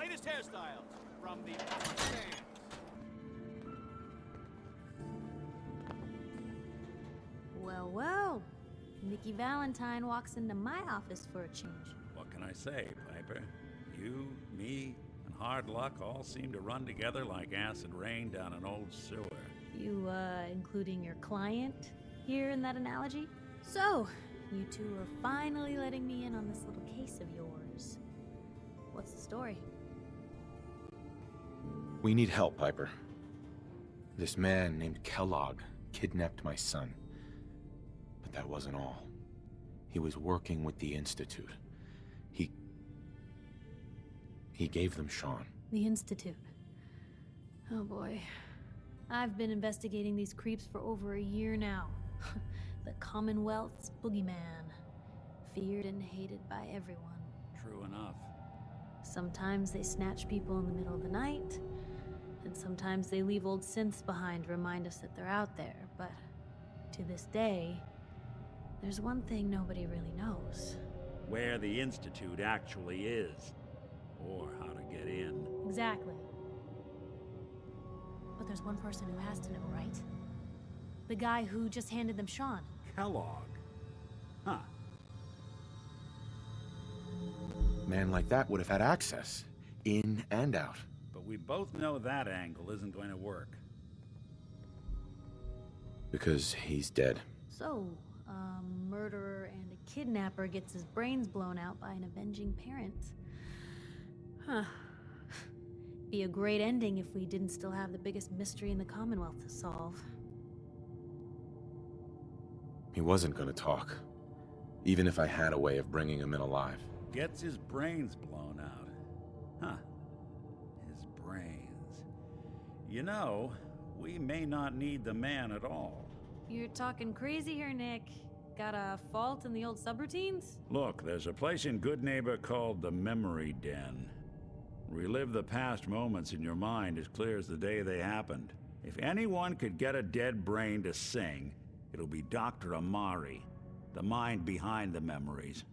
latest hairstyles from the upper stands. Well, well. Nikki Valentine walks into my office for a change. What can I say, Piper? You, me, and hard luck all seem to run together like acid rain down an old sewer. You, including your client here in that analogy? So, you two are finally letting me in on this little case of yours. What's the story? We need help, Piper. This man named Kellogg kidnapped my son. But that wasn't all. He was working with the Institute. He gave them Sean. The Institute. Oh boy. I've been investigating these creeps for over a year now. The Commonwealth's boogeyman. Feared and hated by everyone. True enough. Sometimes they snatch people in the middle of the night, and sometimes they leave old synths behind to remind us that they're out there, but to this day, there's one thing nobody really knows. Where the Institute actually is. Or how to get in. Exactly. But there's one person who has to know, right? The guy who just handed them Sean. Kellogg. Huh. Man like that would have had access, in and out. But we both know that angle isn't going to work. Because he's dead. So, a murderer and a kidnapper gets his brains blown out by an avenging parent. Huh. Be a great ending if we didn't still have the biggest mystery in the Commonwealth to solve. He wasn't gonna talk. Even if I had a way of bringing him in alive. Gets his brains blown out. Huh. His brains. You know, we may not need the man at all. You're talking crazy here, Nick. Got a fault in the old subroutines? Look, there's a place in Good Neighbor called the Memory Den. Relive the past moments in your mind as clear as the day they happened. If anyone could get a dead brain to sing, it'll be Dr. AMARI, the mind behind the memories.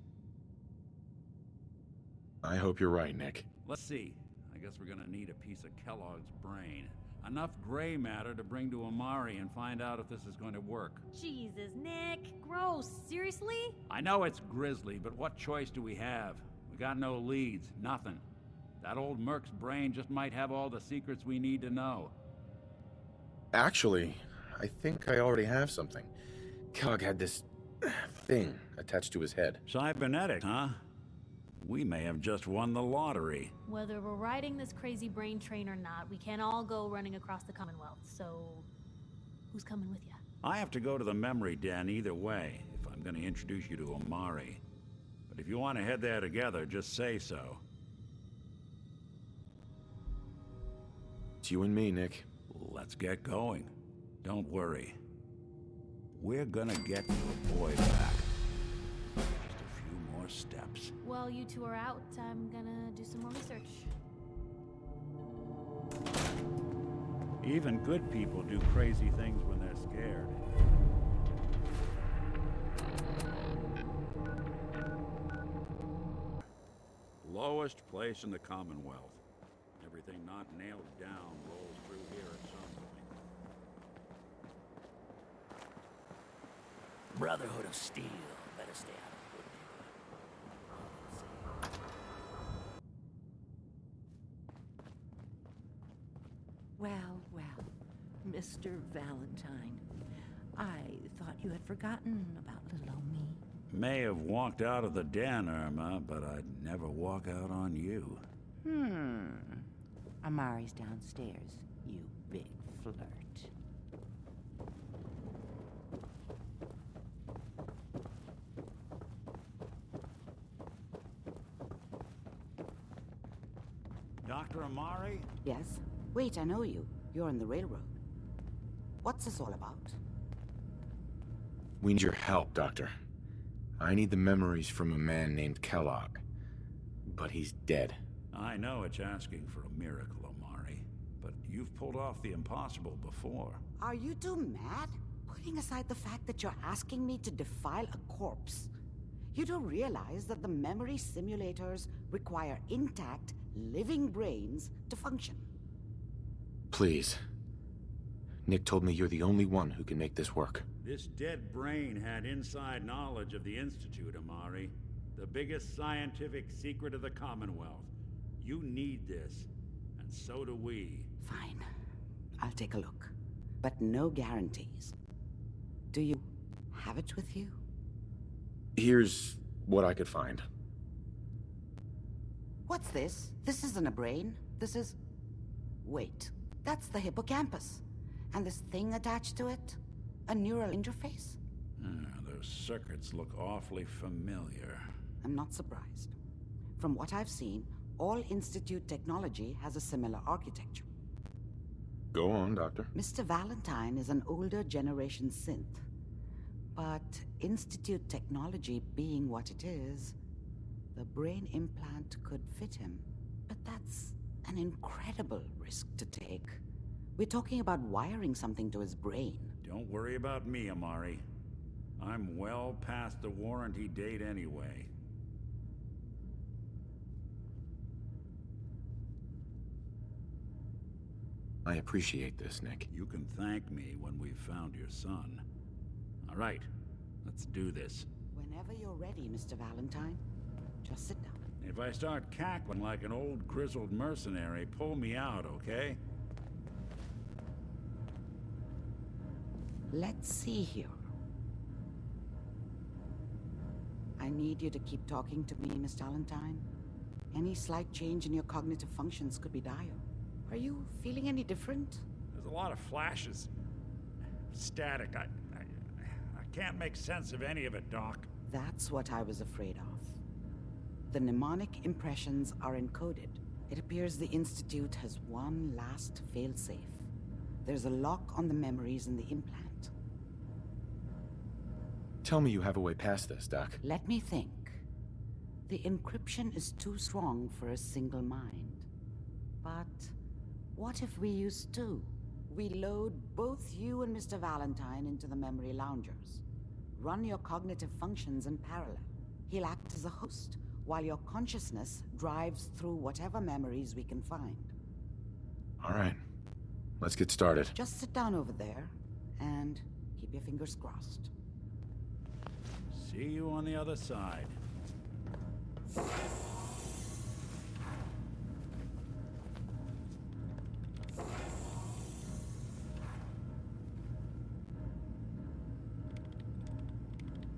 I hope you're right, Nick. Let's see. I guess we're gonna need a piece of Kellogg's brain. Enough gray matter to bring to AMARI and find out if this is going to work. Jesus, Nick. Gross. Seriously? I know it's grisly, but what choice do we have? We got no leads, nothing. That old Merc's brain just might have all the secrets we need to know. Actually, I think I already have something. Kellogg had this thing attached to his head. Cybernetic, huh? We may have just won the lottery. Whether we're riding this crazy brain train or not, we can't all go running across the Commonwealth, so who's coming with you? I have to go to the Memory Den either way, if I'm going to introduce you to AMARI. But if you want to head there together, just say so. It's you and me, Nick. Let's get going. Don't worry. We're gonna get your boy back. Just a few more steps. While you two are out, I'm gonna do some more research. Even good people do crazy things when they're scared. Lowest place in the Commonwealth. Everything not nailed down rolls through here at some point. Brotherhood of Steel. Better stay out of the wood. Well, well, Mr. Valentine. I thought you had forgotten about little old me. May have walked out of the den, Irma, but I'd never walk out on you. Amari's downstairs, you big flirt. Dr. AMARI? Yes? Wait, I know you. You're on the railroad. What's this all about? We need your help, Doctor. I need the memories from a man named Kellogg. But he's dead. I know it's asking for a miracle, AMARI, but you've pulled off the impossible before. Are you two mad? Putting aside the fact that you're asking me to defile a corpse. You do realize that the memory simulators require intact, living brains to function. Please. Nick told me you're the only one who can make this work. This dead brain had inside knowledge of the Institute, Amari. The biggest scientific secret of the Commonwealth. You need this, and so do we. Fine. I'll take a look. But no guarantees. Do you have it with you? Here's what I could find. What's this? This isn't a brain. This is... Wait. That's the hippocampus. And this thing attached to it? A neural interface? Those circuits look awfully familiar. I'm not surprised. From what I've seen, all Institute technology has a similar architecture. Go on, Doctor. Mr. Valentine is an older generation synth. But Institute technology being what it is, the brain implant could fit him. But that's an incredible risk to take. We're talking about wiring something to his brain. Don't worry about me, Amari. I'm well past the warranty date anyway. I appreciate this, Nick. You can thank me when we've found your son. All right, let's do this. Whenever you're ready, Mr. Valentine. Just sit down. If I start cackling like an old grizzled mercenary, pull me out, okay? Let's see here. I need you to keep talking to me, Miss Valentine. Any slight change in your cognitive functions could be dire. Are you feeling any different? There's a lot of flashes. Static. I can't make sense of any of it, Doc. That's what I was afraid of. The mnemonic impressions are encoded. It appears the Institute has one last failsafe. There's a lock on the memories in the implant. Tell me you have a way past this, Doc. Let me think. The encryption is too strong for a single mind. But what if we use two? We load both you and Mr. Valentine into the memory loungers. Run your cognitive functions in parallel. He'll act as a host, while your consciousness drives through whatever memories we can find. All right. Let's get started. Just sit down over there, and keep your fingers crossed. See you on the other side.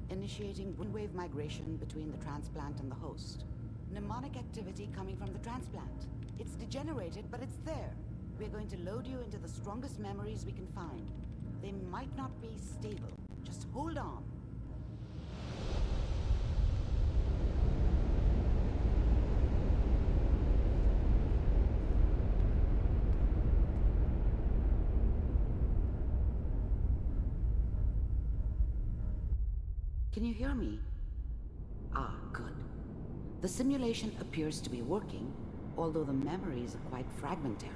Initiating one-wave migration between the transplant and the host. Mnemonic activity coming from the transplant. It's degenerated, but it's there. We're going to load you into the strongest memories we can find. They might not be stable. Just hold on. Can you hear me? Ah, good. The simulation appears to be working, although the memories are quite fragmentary.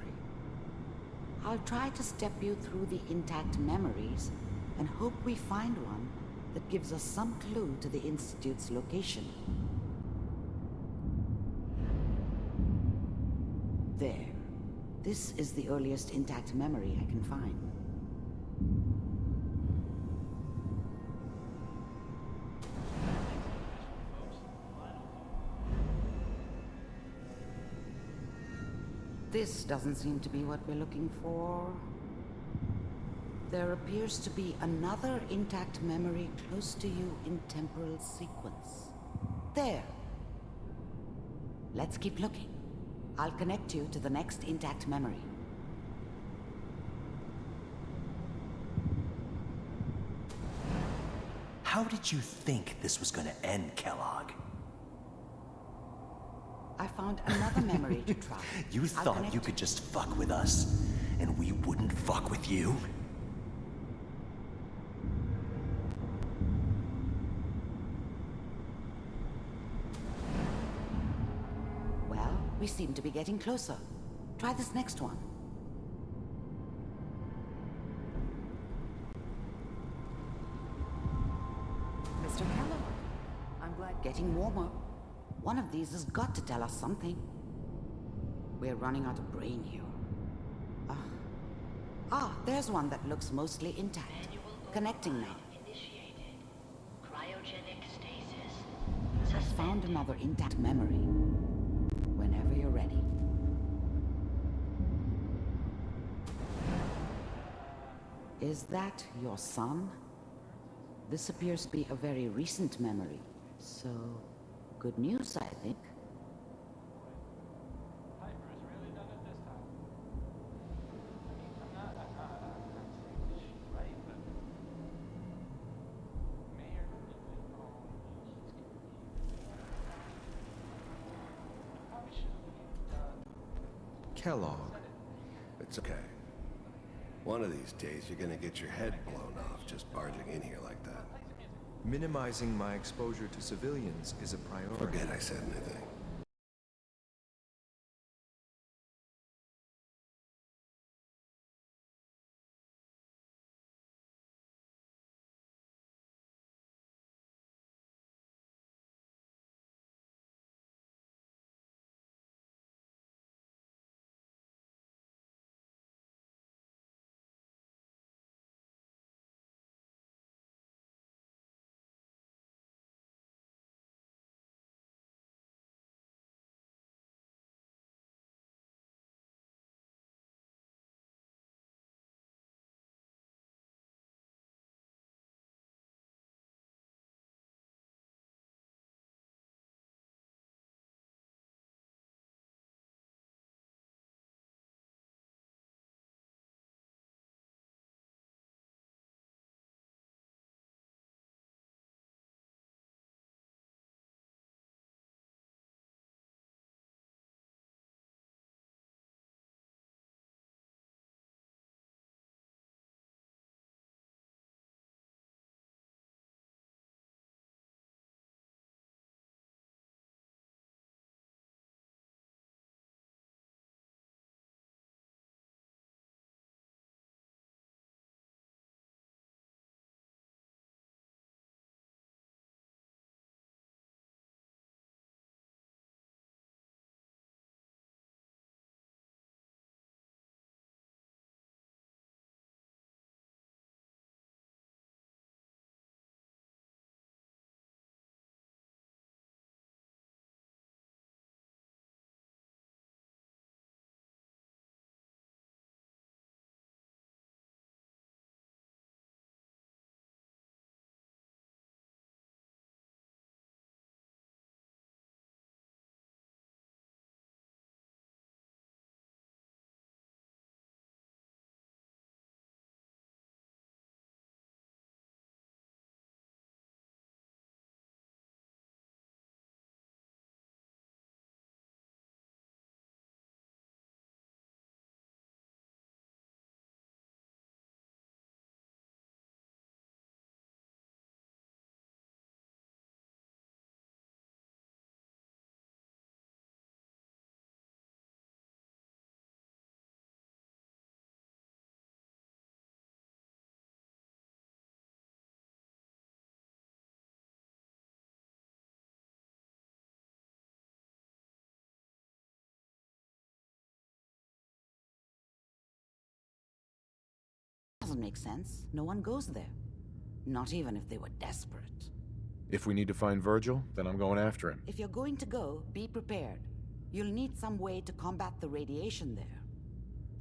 I'll try to step you through the intact memories and hope we find one that gives us some clue to the Institute's location. There. This is the earliest intact memory I can find. This doesn't seem to be what we're looking for. There appears to be another intact memory close to you in temporal sequence. There. Let's keep looking. I'll connect you to the next intact memory. How did you think this was gonna end, Kellogg? I found another memory to try. You thought you could just fuck with us, and we wouldn't fuck with you? Well, we seem to be getting closer. Try this next one. Mr. Kellogg, I'm glad getting warmer. One of these has got to tell us something. We're running out of brain here. There's one that looks mostly intact. Connecting now. Initiated. Cryogenic stasis. I found another intact memory. Whenever you're ready. Is that your son? This appears to be a very recent memory. So, good news, I think. Kellogg. It's okay. One of these days, you're gonna get your head blown off just barging in here like that. Minimizing my exposure to civilians is a priority. Forget I said anything. Doesn't make sense. No one goes there. Not even if they were desperate. If we need to find Virgil, then I'm going after him. If you're going to go, be prepared. You'll need some way to combat the radiation there.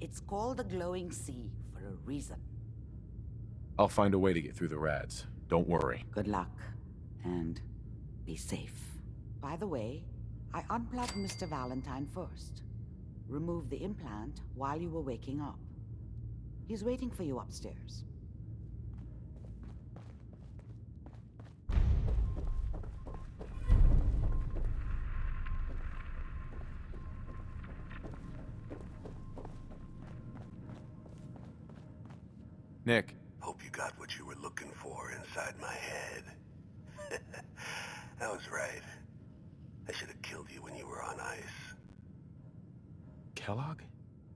It's called the glowing sea for a reason. I'll find a way to get through the rads. Don't worry. Good luck, and be safe. By the way, I unplugged Mr. Valentine first. Removed the implant while you were waking up. He's waiting for you upstairs. Nick. Hope you got what you were looking for inside my head. I was right. I should have killed you when you were on ice. Kellogg?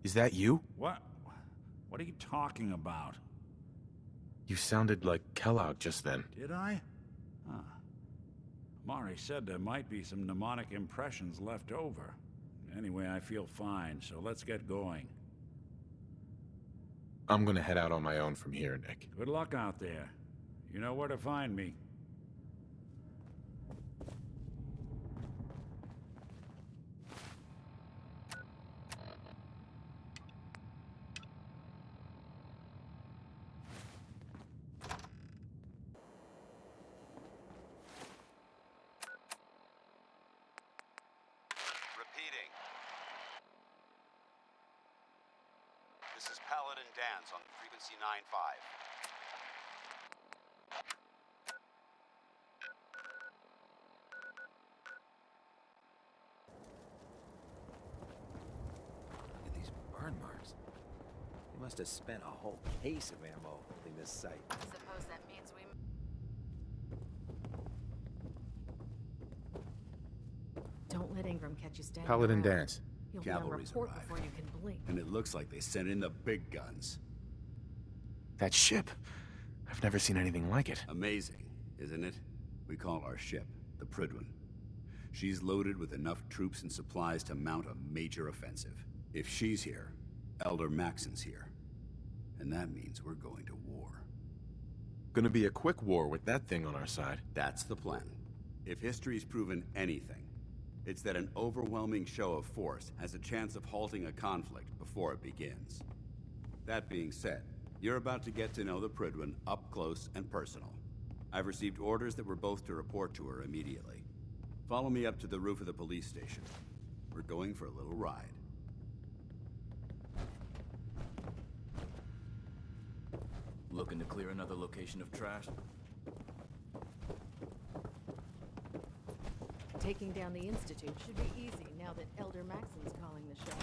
Is that you? What? What are you talking about? You sounded like Kellogg just then. Did I? Huh. Mari said there might be some mnemonic impressions left over. Anyway, I feel fine, so let's get going. I'm gonna head out on my own from here, Nick. Good luck out there. You know where to find me. Repeating. This is Paladin Dance on frequency 9-5. Look at these burn marks. They must have spent a whole case of ammo holding this site. I suppose that means we... Don't let Ingram catch you standing Paladin around. Dance. You'll be on Cavalry's report arrived. before you can blink. And it looks like they sent in the big guns. That ship. I've never seen anything like it. Amazing, isn't it? We call our ship the PRYDWEN. She's loaded with enough troops and supplies to mount a major offensive. If she's here, Elder MAXSON's here. And that means we're going to war. Gonna be a quick war with that thing on our side. That's the plan. If history's proven anything, it's that an overwhelming show of force has a chance of halting a conflict before it begins. That being said, you're about to get to know the PRYDWEN up close and personal. I've received orders that we're both to report to her immediately. Follow me up to the roof of the police station. We're going for a little ride. Looking to clear another location of trash? Taking down the Institute should be easy now that Elder MAXSON's calling the show.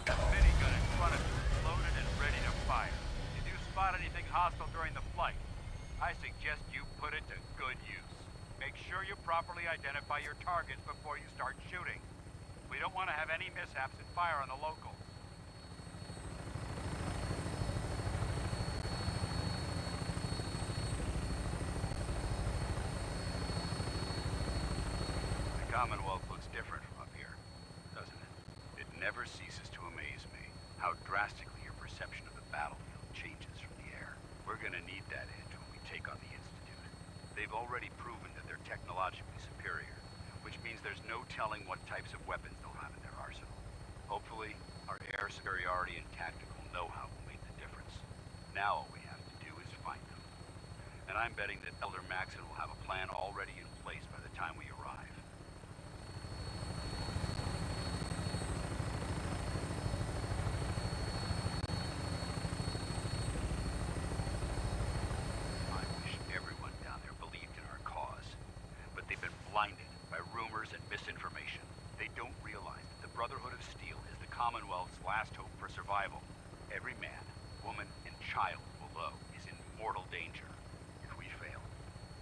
Minigun in front of you, loaded and ready to fire. If you spot anything hostile during the flight, I suggest you put it to good use. Make sure you properly identify your targets before you start shooting. We don't want to have any mishaps and fire on the locals. The Commonwealth looks different from up here, doesn't it? It never ceases to amaze me how drastically your perception of the battlefield changes from the air. We're gonna need that edge when we take on the Institute. They've already proven that they're technologically superior, which means there's no telling what types of weapons they'll have in their arsenal. Hopefully, our air superiority and tactical know-how will make the difference. Now all we have to do is find them. And I'm betting that Elder MAXSON will have a plan already in place by the time we arrive. I wish everyone down there believed in our cause, but they've been blinded by rumors and misinformation. They don't realize that the Brotherhood of Steel is the Commonwealth's last hope for survival. Every man, woman, and child below is in mortal danger. If we fail,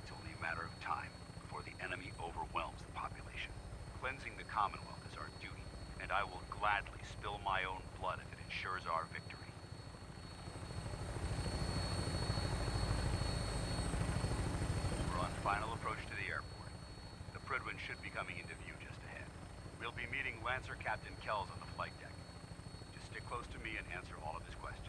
it's only a matter of time before the enemy overwhelms the population. Cleansing the Commonwealth is our duty, and I will gladly spill my own blood if it ensures our victory. We're on final approach to the airport. The PRYDWEN should be coming into view just ahead. We'll be meeting Lancer Captain Kells on the flight deck. Just stick close to me and answer all of his questions.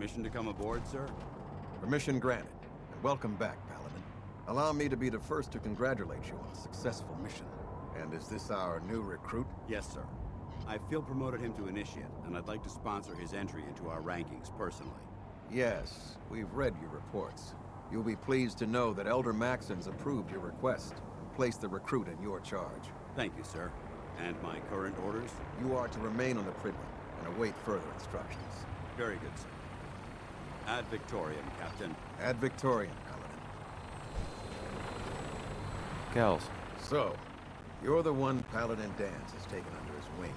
Permission to come aboard, sir? Permission granted. And welcome back, Paladin. Allow me to be the first to congratulate you on a successful mission. And is this our new recruit? Yes, sir. I feel promoted him to initiate, and I'd like to sponsor his entry into our rankings personally. Yes, we've read your reports. You'll be pleased to know that Elder Maxson's approved your request and placed the recruit in your charge. Thank you, sir. And my current orders? You are to remain on the PRYDWEN and await further instructions. Very good, sir. Ad Victoriam, Captain. Ad Victoriam, Paladin. Kells. So, you're the one Paladin Danse has taken under his wing.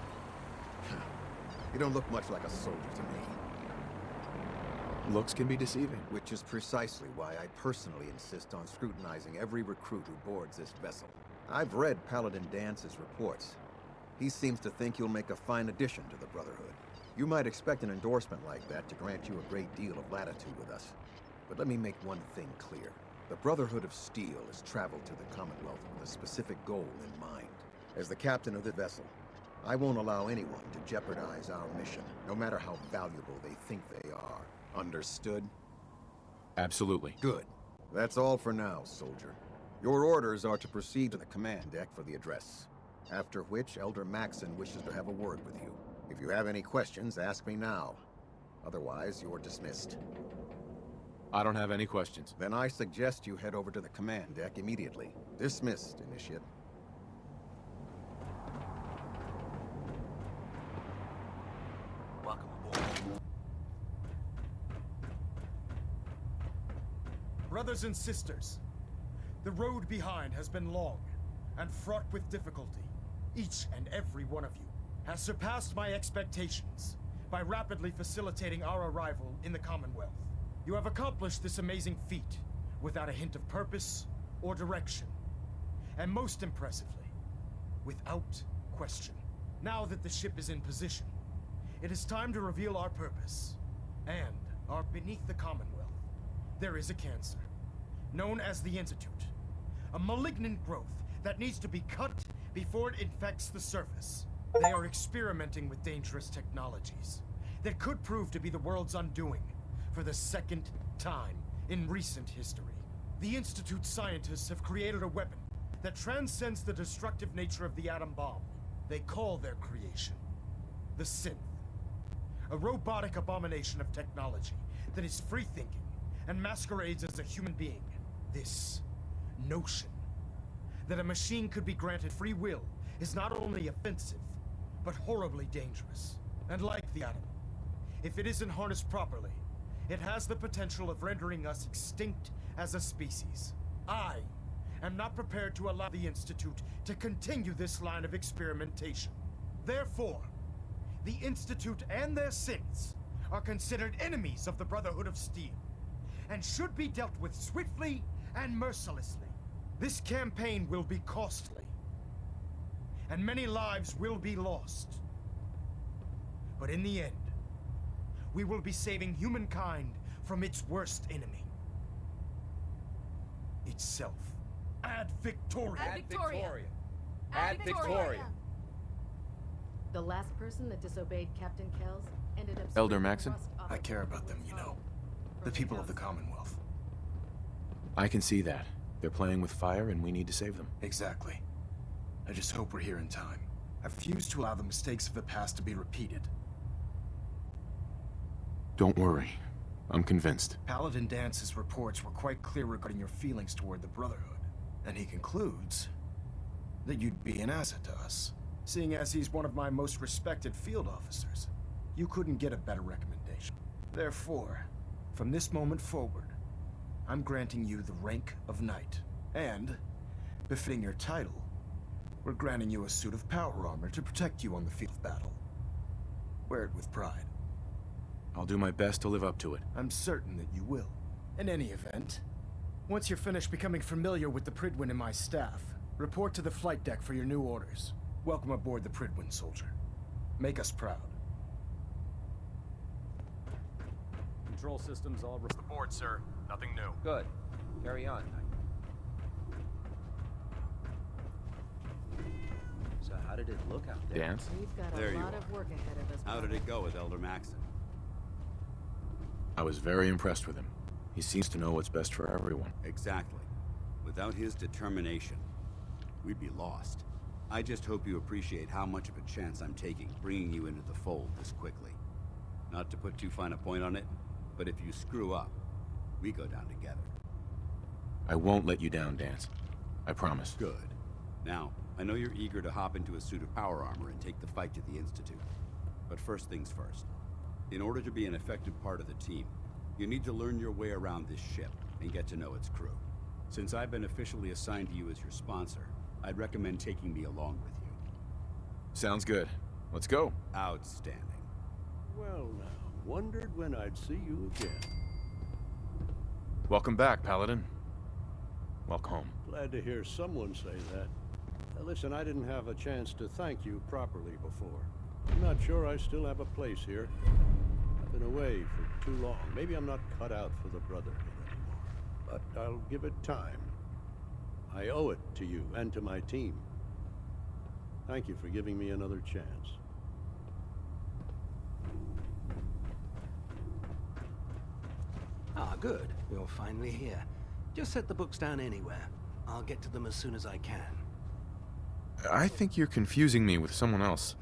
You don't look much like a soldier to me. Looks can be deceiving. Which is precisely why I personally insist on scrutinizing every recruit who boards this vessel. I've read Paladin Dance's reports. He seems to think you'll make a fine addition to the Brotherhood. You might expect an endorsement like that to grant you a great deal of latitude with us. But let me make one thing clear. The Brotherhood of Steel has traveled to the Commonwealth with a specific goal in mind. As the captain of the vessel, I won't allow anyone to jeopardize our mission, no matter how valuable they think they are. Understood? Absolutely. Good. That's all for now, soldier. Your orders are to proceed to the command deck for the address. After which, Elder Maxson wishes to have a word with you. If you have any questions, ask me now. Otherwise, you're dismissed. I don't have any questions. Then I suggest you head over to the command deck immediately. Dismissed, Initiate. Welcome aboard. Brothers and sisters, the road behind has been long and fraught with difficulty. Each and every one of you has surpassed my expectations by rapidly facilitating our arrival in the Commonwealth. You have accomplished this amazing feat without a hint of purpose or direction, and most impressively, without question. Now that the ship is in position, it is time to reveal our purpose, and beneath the Commonwealth, there is a cancer, known as the Institute, a malignant growth that needs to be cut before it infects the surface. They are experimenting with dangerous technologies that could prove to be the world's undoing for the second time in recent history. The Institute scientists have created a weapon that transcends the destructive nature of the atom bomb. They call their creation the Synth, a robotic abomination of technology that is free-thinking and masquerades as a human being. This notion that a machine could be granted free will is not only offensive, but horribly dangerous. And like the atom, if it isn't harnessed properly, it has the potential of rendering us extinct as a species. I am not prepared to allow the Institute to continue this line of experimentation. Therefore, the Institute and their synths are considered enemies of the Brotherhood of Steel, and should be dealt with swiftly and mercilessly. This campaign will be costly, and many lives will be lost. But in the end, we will be saving humankind from its worst enemy. Itself. Ad Victoriam! Ad Victoriam! Ad Victoriam! The last person that disobeyed Captain Kells ended up... Elder Maxson? I care about them, you know. The people of the Commonwealth. I can see that. They're playing with fire and we need to save them. Exactly. I just hope we're here in time. I refuse to allow the mistakes of the past to be repeated. Don't worry. I'm convinced. Paladin Dance's reports were quite clear regarding your feelings toward the Brotherhood. And he concludes that you'd be an asset to us. Seeing as he's one of my most respected field officers, you couldn't get a better recommendation. Therefore, from this moment forward, I'm granting you the rank of Knight. And, befitting your title, we're granting you a suit of power armor to protect you on the field of battle. Wear it with pride. I'll do my best to live up to it. I'm certain that you will. In any event, once you're finished becoming familiar with the PRYDWEN and my staff, report to the flight deck for your new orders. Welcome aboard the PRYDWEN, soldier. Make us proud. Control systems all aboard, sir. Nothing new. Good. Carry on. So how did it look out there? Dance? We've got There a you lot are. of work ahead of us. How did it go with Elder Maxson? I was very impressed with him. He seems to know what's best for everyone. Exactly. Without his determination, we'd be lost. I just hope you appreciate how much of a chance I'm taking bringing you into the fold this quickly. Not to put too fine a point on it, but if you screw up, we go down together. I won't let you down, Dance. I promise. Good. Now, I know you're eager to hop into a suit of power armor and take the fight to the Institute. But first things first. In order to be an effective part of the team, you need to learn your way around this ship and get to know its crew. Since I've been officially assigned to you as your sponsor, I'd recommend taking me along with you. Sounds good. Let's go. Outstanding. Well now, wondered when I'd see you again. Welcome back, Paladin. Welcome home. Glad to hear someone say that. Listen, I didn't have a chance to thank you properly before. I'm not sure I still have a place here. I've been away for too long. Maybe I'm not cut out for the Brotherhood anymore. But I'll give it time. I owe it to you and to my team. Thank you for giving me another chance. Ah, good. You're finally here. Just set the books down anywhere. I'll get to them as soon as I can. I think you're confusing me with someone else.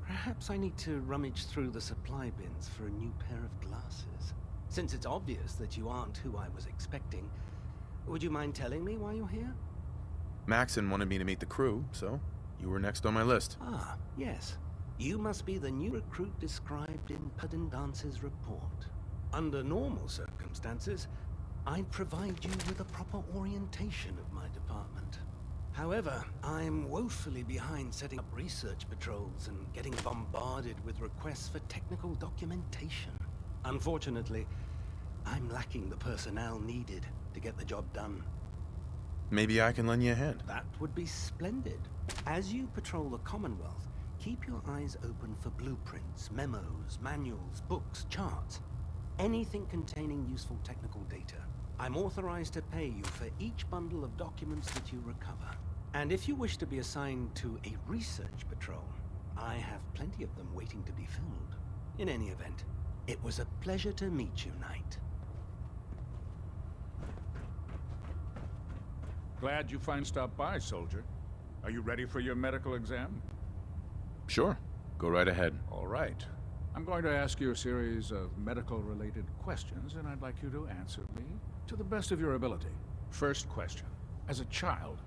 Perhaps I need to rummage through the supply bins for a new pair of glasses. Since it's obvious that you aren't who I was expecting, would you mind telling me why you're here? Maxson wanted me to meet the crew, so you were next on my list. Ah, yes. You must be the new recruit described in PALADIN Dance's report. Under normal circumstances, I'd provide you with a proper orientation of my department. However, I'm woefully behind setting up research patrols and getting bombarded with requests for technical documentation. Unfortunately, I'm lacking the personnel needed to get the job done. Maybe I can lend you a hand. That would be splendid. As you patrol the Commonwealth, keep your eyes open for blueprints, memos, manuals, books, charts. Anything containing useful technical data. I'm authorized to pay you for each bundle of documents that you recover. And if you wish to be assigned to a research patrol, I have plenty of them waiting to be filled. In any event, it was a pleasure to meet you, Knight. Glad you finally stopped by, soldier. Are you ready for your medical exam? Sure. Go right ahead. All right. I'm going to ask you a series of medical-related questions, and I'd like you to answer me to the best of your ability. First question. As a child,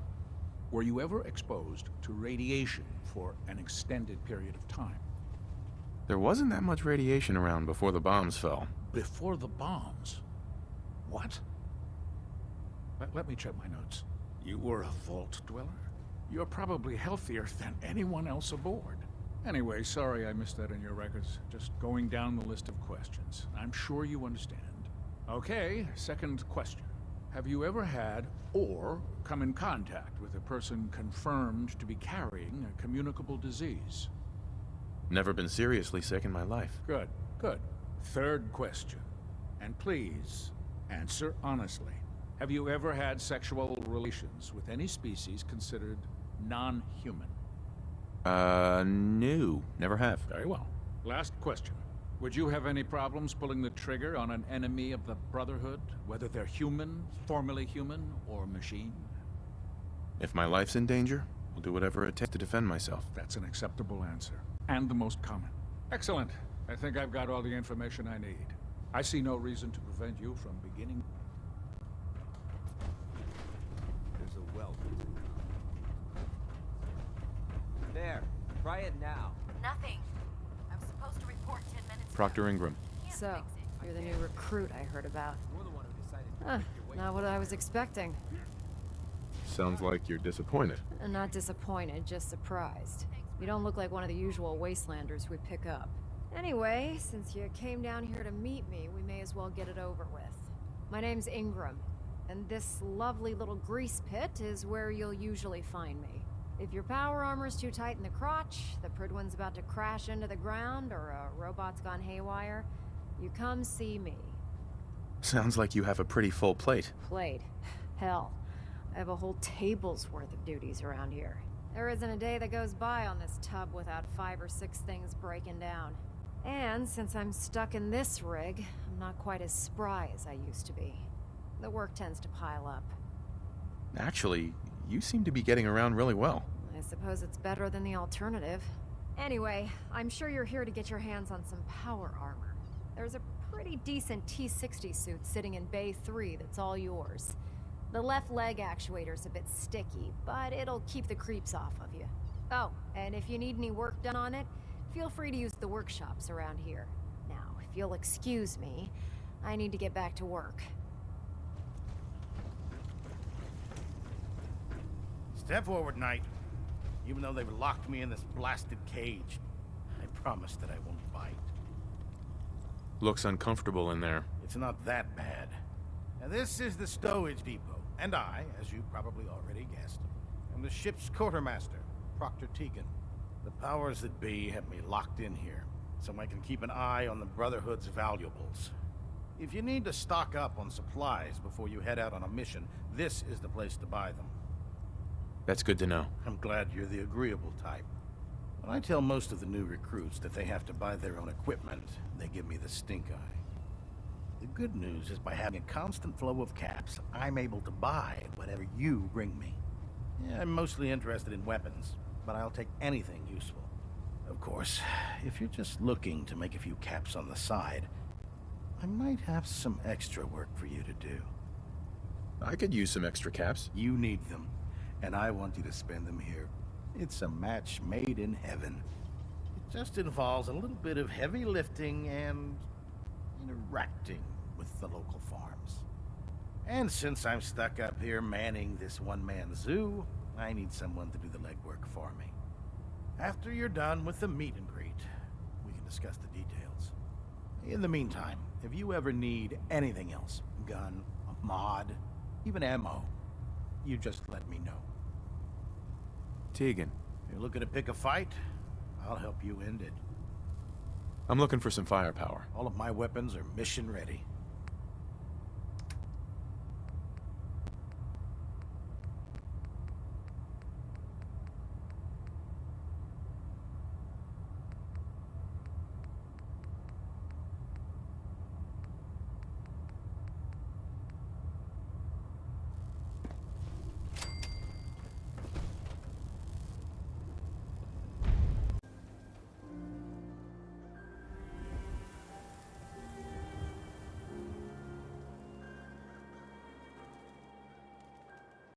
were you ever exposed to radiation for an extended period of time? There wasn't that much radiation around before the bombs fell. Before the bombs? What? Let me check my notes. You were a vault dweller? You're probably healthier than anyone else aboard. Anyway, sorry I missed that in your records. Just going down the list of questions. I'm sure you understand. Okay, second question. Have you ever had or come in contact with a person confirmed to be carrying a communicable disease? Never been seriously sick in my life. Good, good. Third question. And please, answer honestly. Have you ever had sexual relations with any species considered non-human? No. Never have. Very well. Last question. Would you have any problems pulling the trigger on an enemy of the Brotherhood, whether they're human, formerly human, or machine? If my life's in danger, I'll do whatever it takes to defend myself. That's an acceptable answer. And the most common. Excellent. I think I've got all the information I need. I see no reason to prevent you from beginning. There's a well. There. Try it now. Nothing. I'm supposed to report 10 minutes. Proctor Ingram. So, you're the new recruit I heard about. Not what I was expecting. Sounds like you're disappointed. Not disappointed, just surprised. You don't look like one of the usual wastelanders we pick up. Anyway, since you came down here to meet me, we may as well get it over with. My name's Ingram, and this lovely little grease pit is where you'll usually find me. If your power armor's too tight in the crotch, the PRYDWEN's about to crash into the ground, or a robot's gone haywire, you come see me. Sounds like you have a pretty full plate. Plate? Hell, I have a whole table's worth of duties around here. There isn't a day that goes by on this tub without 5 or 6 things breaking down. And since I'm stuck in this rig, I'm not quite as spry as I used to be. The work tends to pile up. Actually, you seem to be getting around really well. I suppose it's better than the alternative. Anyway, I'm sure you're here to get your hands on some power armor. There's a pretty decent T-60 suit sitting in Bay 3 that's all yours. The left leg actuator's a bit sticky, but it'll keep the creeps off of you. Oh, and if you need any work done on it, feel free to use the workshops around here. Now, if you'll excuse me, I need to get back to work. Step forward, Knight. Even though they've locked me in this blasted cage, I promise that I won't bite. Looks uncomfortable in there. It's not that bad. Now, this is the stowage depot, and I, as you probably already guessed, am the ship's quartermaster, Proctor Tegan. The powers that be have me locked in here, so I can keep an eye on the Brotherhood's valuables. If you need to stock up on supplies before you head out on a mission, this is the place to buy them. That's good to know. I'm glad you're the agreeable type. When I tell most of the new recruits that they have to buy their own equipment, they give me the stink eye. The good news is by having a constant flow of caps, I'm able to buy whatever you bring me. Yeah, I'm mostly interested in weapons, but I'll take anything useful. Of course, if you're just looking to make a few caps on the side, I might have some extra work for you to do. I could use some extra caps. You need them, and I want you to spend them here. It's a match made in heaven. It just involves a little bit of heavy lifting and interacting with the local farms. And since I'm stuck up here manning this one-man zoo, I need someone to do the legwork for me. After you're done with the meet and greet, we can discuss the details. In the meantime, if you ever need anything else, gun, a mod, even ammo, you just let me know. Tegan. You're looking to pick a fight? I'll help you end it. I'm looking for some firepower. All of my weapons are mission ready.